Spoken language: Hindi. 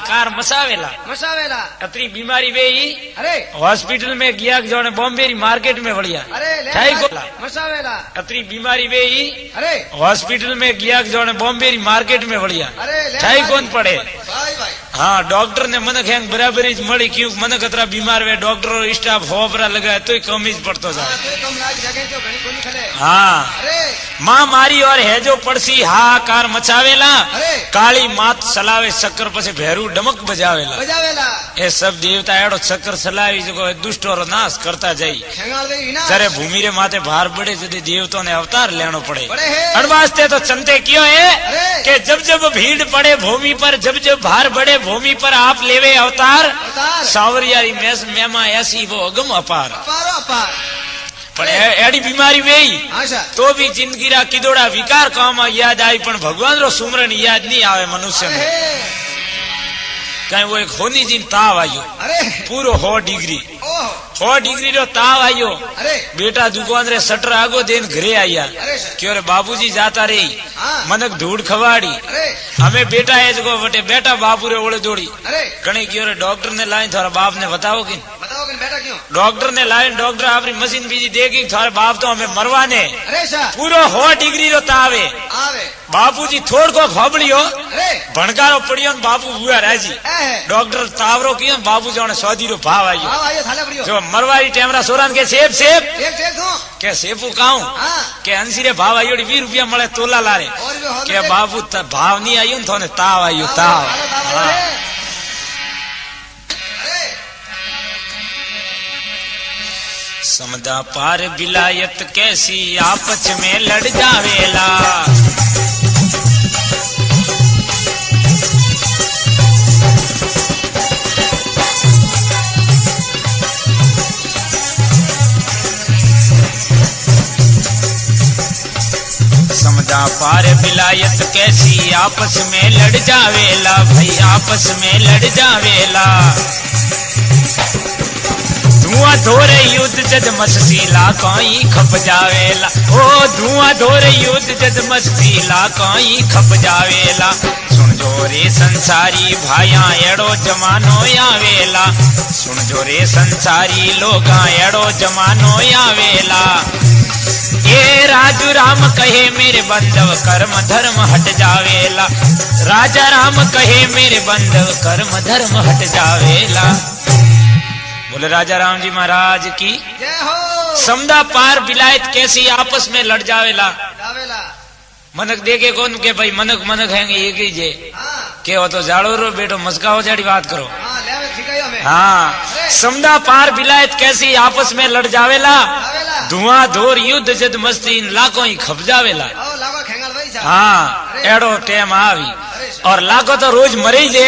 हाहाकार मचावेला मसावेला अतरी बीमारी वे अरे हॉस्पिटल में गया जो बॉम्बे मार्केट में वड़िया अरे ठाई को मसावेला अतरी बीमारी वे अरे हॉस्पिटल में गया जो बॉम्बे मार्केट में वड़िया अरे ठाई कौन पड़े भाई भाई हाँ डॉक्टर ने मनक हैंग बराबरी ज मળી क्यों मनक अतरा बीमार वे डॉक्टर स्टाफ होबरा लगाए तो कम ही पड़तो जा कम लाग जगह जो घणी कोनी खले हाँ अरे मां मारी और है जो पड़सी हाहाकार मचावेला अरे काली मात सलावे चक्कर पछे भेरू डमक बजावेला बजावेला ये सब देवता एड़ो चक्कर सलावी जो दुष्ट और नाश करता जाई खेंगाल गई विनाश जरे भूमि रे माथे भार पड़े जदे देवताओं ने अवतार लेनो पड़े पड़े है अड़वास्ते तो चंते क्यों है अरे कि जब जब भीड़ पड़े भूमि पर जब जब भार बढ़े भूमि पर आप लेवे अवतार अवतार सावरियारी मेमा ऐसी वो अगम अपार पारो पार पण एडी बीमारी वेई आशा तो भी जिंदगी रा किदोड़ा विकार काम याद आई पण भगवान रो सुमरन याद नहीं आवे मनुष्य ने अरे कहीं वो एक होनी जी ताव आयो अरे पूरो 100 डिग्री ओह 100 डिग्री रो ताव आयो अरे बेटा दुकान रे शटर आगो देन घरे आया अरे सर क्यों रे बाबूजी जाता रही हाँ मनक धूड़ खवाड़ी अरे हमें बेटा है जो वटे बेटा बाबू रे ओले दौड़ी अरे कणे क्यों रे डॉक्टर ने लाइन थारा बाप ने बताओ कि बताओ कि बेटा क्यों डॉक्टर ने लाइन डॉक्टर आपरी मशीन बीजी देगी थारे बाप तो हमें मरवाने अरे सर पूरो 100 डिग्री रो तावे आवे बापूजी थोड़ को खोबड़ियो अरे भणकारो पड़ियो न बापू हुआ राजी है डॉक्टर तावरो कियो बाबू जाने सौदी रो भाव आयो आओ आयो थाले पड़ियो जो मरवारी टेमरा सोरान के सेब सेब एक एक दो के सेबू काऊ हां के अंसी रे भाव आयो 20 रुपया मळे तोला लारे और भी हो के बाबू भाव नहीं आयो न थोने ताव आयो ताव हाँ। अरे समदा पार बिलायत कैसी आपस में लड़ जावेला समदा पार बिलायत कैसी आपस में लड़ जावेला भाई आपस में लड़ जावेला धुआं धोरे युद्ध जद मस्तीला कहीं खप जावेला ओ धुआं धोरे युद्ध जद मस्तीला कहीं खप जावेला सुन जो रे संसारी भाया एड़ो जमानो आवेला सुन जो रे संसारी लोगा एड़ो जमानो आवेला ये राजू राम कहे मेरे बंधव कर्म धर्म हट जावेला राजा राम कहे मेरे बंधव कर्म धर्म हट जावेला बोले राजा राम जी महाराज की जय हो समदा पार बिलायत कैसी आपस में लड़ जावेला जावेला मनक देखे कौन के भाई मनक मनक हैंगे एक ही जे हां के हो तो जाड़ो रो बेटो मस्काओ जाड़ी बात करो हां लेवे सिखायो हमें हाँ समदा पार बिलायत कैसी आपस में लड़ जावेला जावेला धुआं धोर युद्ध जद मस्ती लाखों ही खप जावेला आओ लागो खेंगाल भाई साहब हाँ एड़ो टेम आवी अरे और लाखों तो रोज मरे ही जे